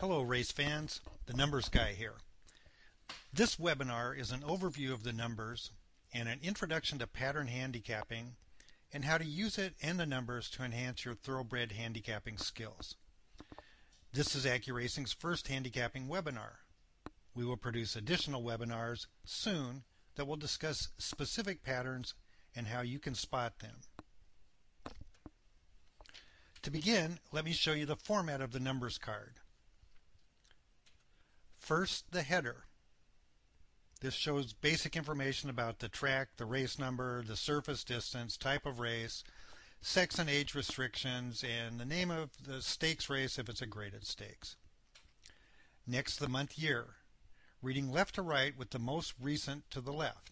Hello race fans, the numbers guy here. This webinar is an overview of the numbers and an introduction to pattern handicapping and how to use it and the numbers to enhance your thoroughbred handicapping skills. This is Accuracing's first handicapping webinar. We will produce additional webinars soon that will discuss specific patterns and how you can spot them. To begin, let me show you the format of the numbers card. First, the header. This shows basic information about the track, the race number, the surface distance, type of race, sex and age restrictions, and the name of the stakes race if it's a graded stakes. Next, the month year, reading left to right with the most recent to the left.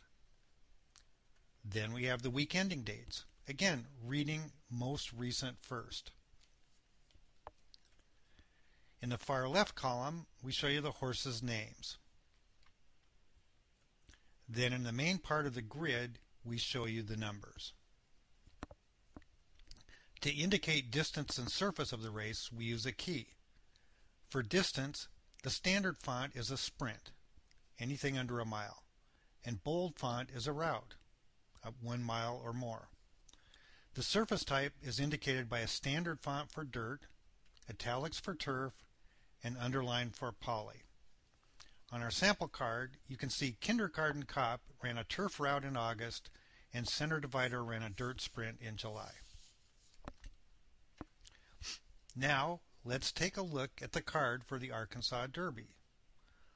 Then we have the week ending dates. Again, reading most recent first. In the far left column, we show you the horses' names. Then in the main part of the grid, we show you the numbers. To indicate distance and surface of the race, we use a key. For distance, the standard font is a sprint, anything under a mile, and bold font is a route, 1 mile or more. The surface type is indicated by a standard font for dirt, italics for turf, and underline for poly. On our sample card, you can see Kindergarten Cop ran a turf route in August and Center Divider ran a dirt sprint in July. Now, let's take a look at the card for the Arkansas Derby.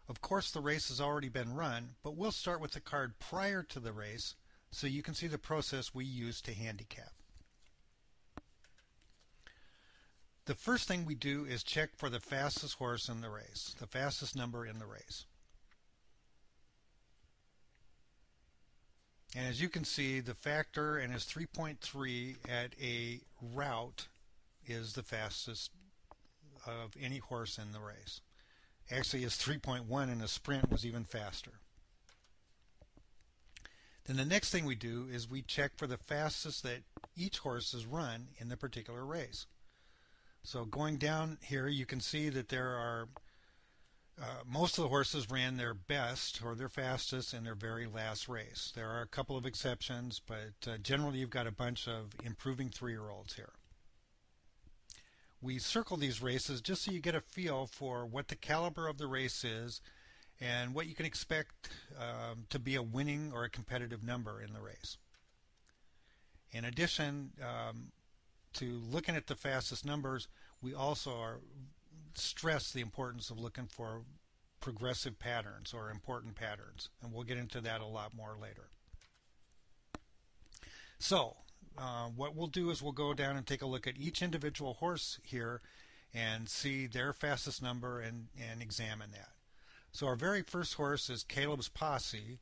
Of course, the race has already been run, but we'll start with the card prior to the race so you can see the process we use to handicap. The first thing we do is check for the fastest horse in the race, the fastest number in the race. And as you can see, the factor and his 3.3 at a route is the fastest of any horse in the race. Actually, his 3.1 in a sprint was even faster. Then the next thing we do is we check for the fastest that each horse has run in the particular race. So going down here, you can see that there are most of the horses ran their best or their fastest in their very last race. There are a couple of exceptions, but generally you've got a bunch of improving 3-year-olds here. We circle these races just so you get a feel for what the caliber of the race is and what you can expect to be a winning or a competitive number in the race. In addition to looking at the fastest numbers, we also stress the importance of looking for progressive patterns or important patterns, and we'll get into that a lot more later. So what we'll do is we'll go down and take a look at each individual horse here and see their fastest number and examine that. So our very first horse is Caleb's Posse,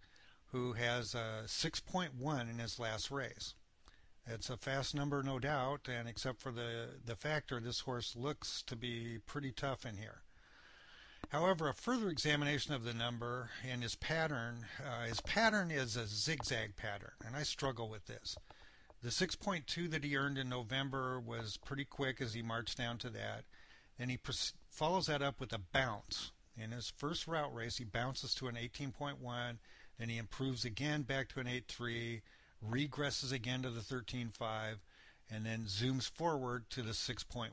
who has a 6.1 in his last race. It's a fast number, no doubt, and except for the factor, this horse looks to be pretty tough in here. However, a further examination of the number and his pattern is a zigzag pattern, and I struggle with this. The 6.2 that he earned in November was pretty quick as he marched down to that. Then he follows that up with a bounce. In his first route race, he bounces to an 18.1, then he improves again back to an 8.3, regresses again to the 13.5, and then zooms forward to the 6.1.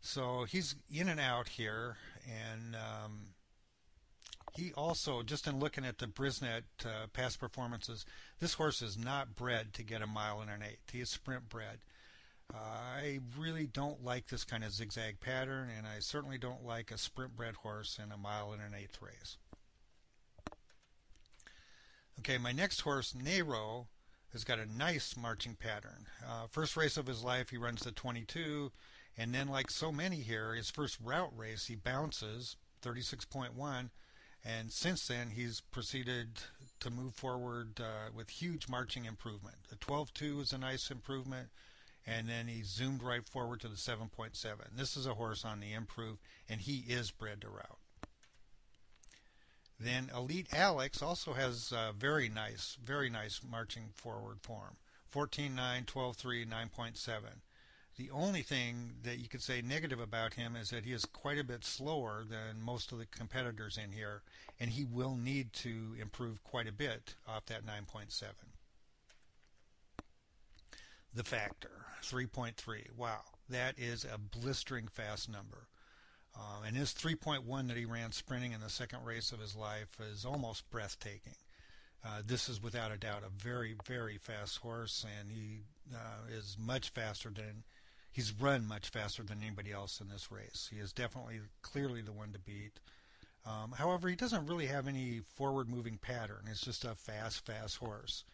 So he's in and out here, and he also, just in looking at the Brisnet past performances, this horse is not bred to get a mile and an eighth. He is sprint bred. I really don't like this kind of zigzag pattern, and I certainly don't like a sprint bred horse in a mile and an eighth race. Okay, my next horse, Nero, has got a nice marching pattern. First race of his life, he runs the 22, and then like so many here, his first route race, he bounces 36.1, and since then he's proceeded to move forward with huge marching improvement. The 12.2 is a nice improvement, and then he zoomed right forward to the 7.7. This is a horse on the improve, and he is bred to route. Then Elite Alex also has very nice marching forward form. 14.9, 12.3, 9.7. The only thing that you could say negative about him is that he is quite a bit slower than most of the competitors in here, and he will need to improve quite a bit off that 9.7. The factor, 3.3. Wow, that is a blistering fast number. And his 3.1 that he ran sprinting in the second race of his life is almost breathtaking. This is without a doubt a very, very fast horse, and he is much faster than he's run much faster than anybody else in this race. He is definitely, clearly the one to beat. However, he doesn't really have any forward-moving pattern. It's just a fast, fast horse.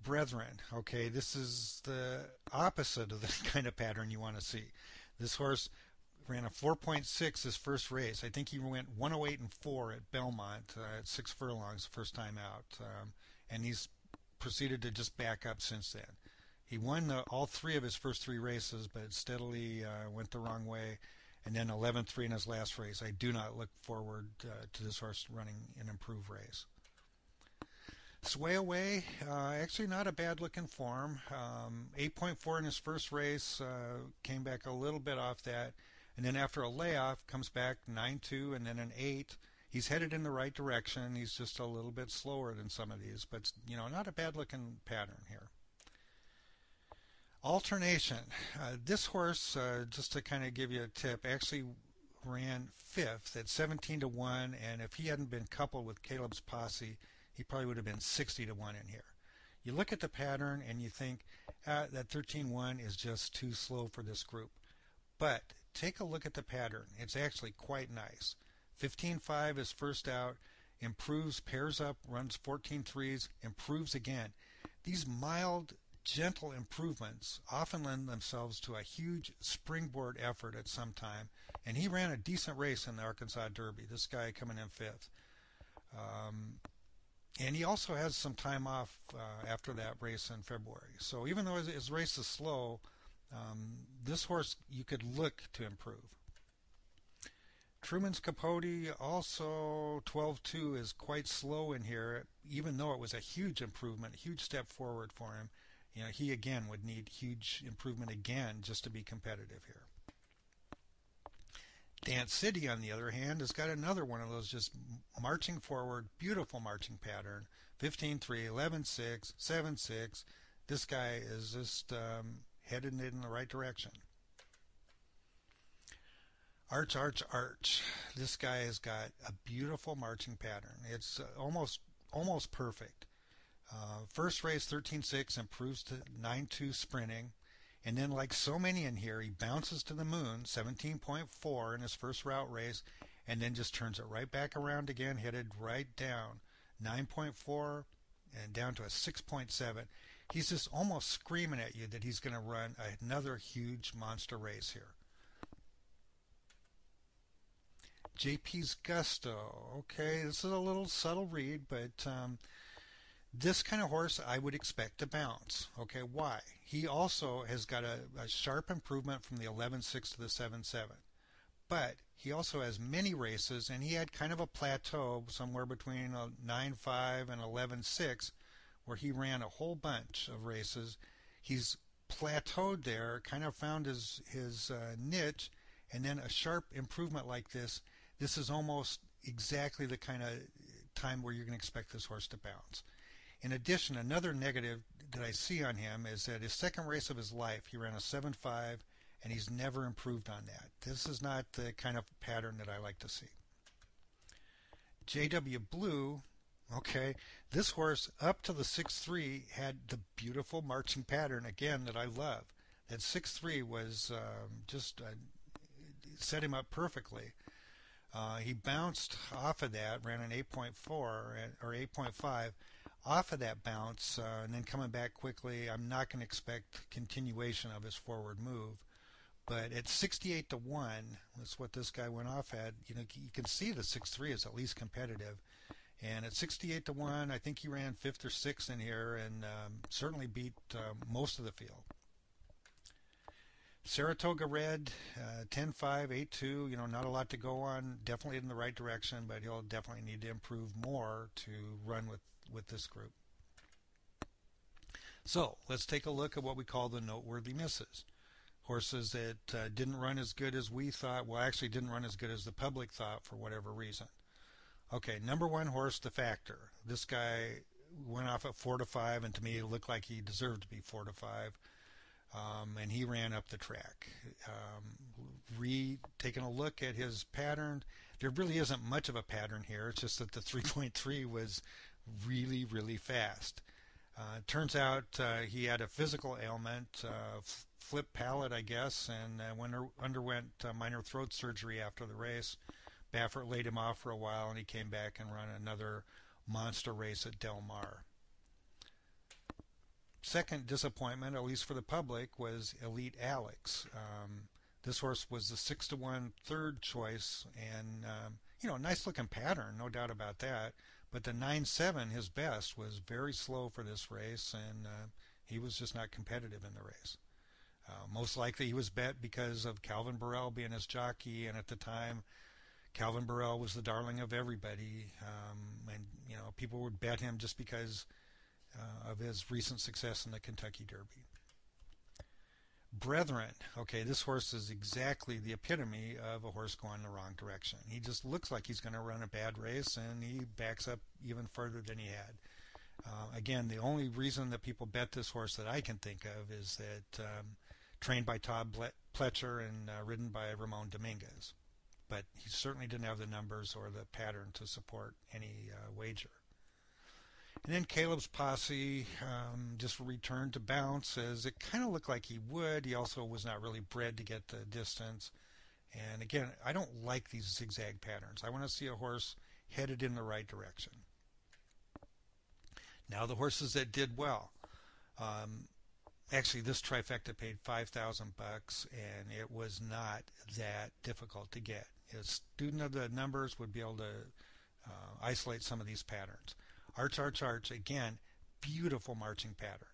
Brethren, okay, this is the opposite of the kind of pattern you want to see. This horse ran a 4.6 his first race. I think he went 108 and 4 at Belmont at 6 furlongs first time out, and he's proceeded to just back up since then. He won all three of his first three races, but steadily went the wrong way, and then 11-3 in his last race. I do not look forward to this horse running an improved race. Sway Away, actually not a bad looking form. 8.4 in his first race, came back a little bit off that, and then after a layoff comes back 9.2 and then an 8. He's headed in the right direction. He's just a little bit slower than some of these, but not a bad looking pattern here. Alternation. This horse, just to kind of give you a tip, actually ran fifth at 17-1, and if he hadn't been coupled with Caleb's Posse, he probably would have been 60-1 in here. You look at the pattern and you think that 13-1 is just too slow for this group. But take a look at the pattern. It's actually quite nice. 15-5 is first out, improves, pairs up, runs 14-3s, improves again. These mild, gentle improvements often lend themselves to a huge springboard effort at some time, and he ran a decent race in the Arkansas Derby, this guy coming in fifth. And he also has some time off after that race in February. So even though his race is slow, this horse you could look to improve. Truman's Capote, also 12-2, is quite slow in here, even though it was a huge improvement, a huge step forward for him. He again would need huge improvement again just to be competitive here. Dance City, on the other hand, has got another one of those just marching forward, beautiful marching pattern. 15-3, 11-6, 7-6. This guy is just headed in the right direction. Arch, Arch, Arch. This guy has got a beautiful marching pattern. It's almost perfect. First race, 13-6, improves to 9-2 sprinting. And then, like so many in here, he bounces to the moon, 17.4 in his first route race, and then just turns it right back around again, headed right down, 9.4 and down to a 6.7. He's just almost screaming at you that he's going to run another huge monster race here. JP's Gusto. Okay, this is a little subtle read, but this kind of horse I would expect to bounce. Okay, why? He also has got a sharp improvement from the 11-6 to the 7-7. But he also has many races, and he had kind of a plateau somewhere between 9-5 and 11-6, where he ran a whole bunch of races. He's plateaued there, kind of found his niche, and then a sharp improvement like this. This is almost exactly the kind of time where you're going to expect this horse to bounce. In addition, another negative that I see on him is that his second race of his life, he ran a 7-5, and he's never improved on that. This is not the kind of pattern that I like to see. JW Blue, okay, this horse up to the 6-3 had the beautiful marching pattern, again, that I love. That 6-3 was just set him up perfectly. He bounced off of that, ran an 8.4 or 8.5. Off of that bounce and then coming back quickly. I'm not going to expect continuation of his forward move, but at 68-1, that's what this guy went off at. You can see the 6-3 is at least competitive, and at 68-1, I think he ran 5th or 6th in here and certainly beat most of the field. Saratoga Red, 10-5, 8-2. Not a lot to go on. Definitely in the right direction, but he'll definitely need to improve more to run with this group. So let's take a look at what we call the noteworthy misses. Horses that didn't run as good as we thought, well, actually didn't run as good as the public thought for whatever reason. Okay, number one horse, the Factor. This guy went off at 4-5, and to me it looked like he deserved to be 4-5. And he ran up the track. Taking a look at his pattern, there really isn't much of a pattern here. It's just that the 3.3 was really, really fast. Turns out he had a physical ailment, flipped palate, I guess, and underwent minor throat surgery after the race. Baffert laid him off for a while, and he came back and ran another monster race at Del Mar. Second disappointment, at least for the public, was Elite Alex. This horse was the 6-1 third choice, and nice looking pattern, no doubt about that. But the 9-7, his best, was very slow for this race, and he was just not competitive in the race. Most likely he was bet because of Calvin Burrell being his jockey, and at the time Calvin Burrell was the darling of everybody, and people would bet him just because of his recent success in the Kentucky Derby. Brethren, okay, this horse is exactly the epitome of a horse going the wrong direction. He just looks like he's going to run a bad race, and he backs up even further than he had. Again, the only reason that people bet this horse that I can think of is that trained by Todd Pletcher and ridden by Ramon Dominguez. But he certainly didn't have the numbers or the pattern to support any wager. And then Caleb's posse just returned to bounce, as it kind of looked like he would. He also was not really bred to get the distance. And again, I don't like these zigzag patterns. I want to see a horse headed in the right direction. Now the horses that did well. Actually, this trifecta paid $5,000, and it was not that difficult to get. A student of the numbers would be able to isolate some of these patterns. Arch, Arch, Arch, again, beautiful marching pattern.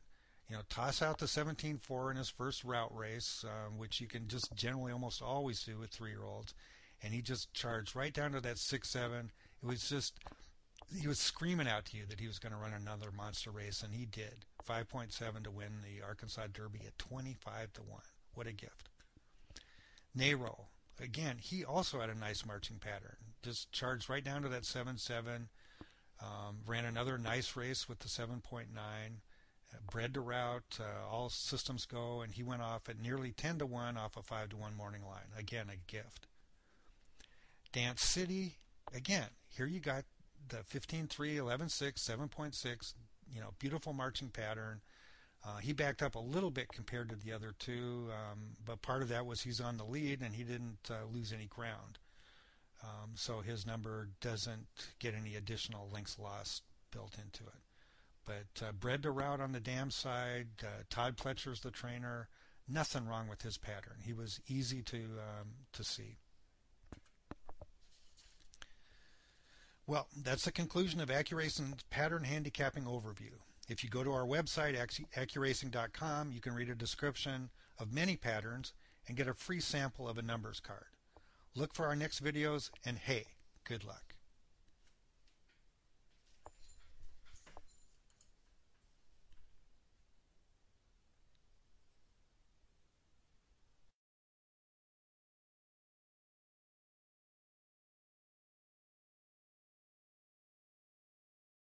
Toss out the 17-4 in his first route race, which you can just generally almost always do with 3-year-olds, and he just charged right down to that 6-7. It was just, he was screaming out to you that he was going to run another monster race, and he did. 5.7 to win the Arkansas Derby at 25-1. What a gift. Nero, again, he also had a nice marching pattern. Just charged right down to that 7-7. Ran another nice race with the 7.9. Bred to route, all systems go, and he went off at nearly 10-1 off a 5-1 morning line. Again, a gift. Dance City, again, here you got the 15-3, 11-6, 7.6, beautiful marching pattern. He backed up a little bit compared to the other two, but part of that was he's on the lead and he didn't lose any ground. So his number doesn't get any additional lengths lost built into it. But bred to route on the dam side, Todd Pletcher's the trainer. Nothing wrong with his pattern. He was easy to see. Well, that's the conclusion of Accuracing's Pattern Handicapping Overview. If you go to our website, Accuracing.com, you can read a description of many patterns and get a free sample of a numbers card. Look for our next videos, and hey, good luck.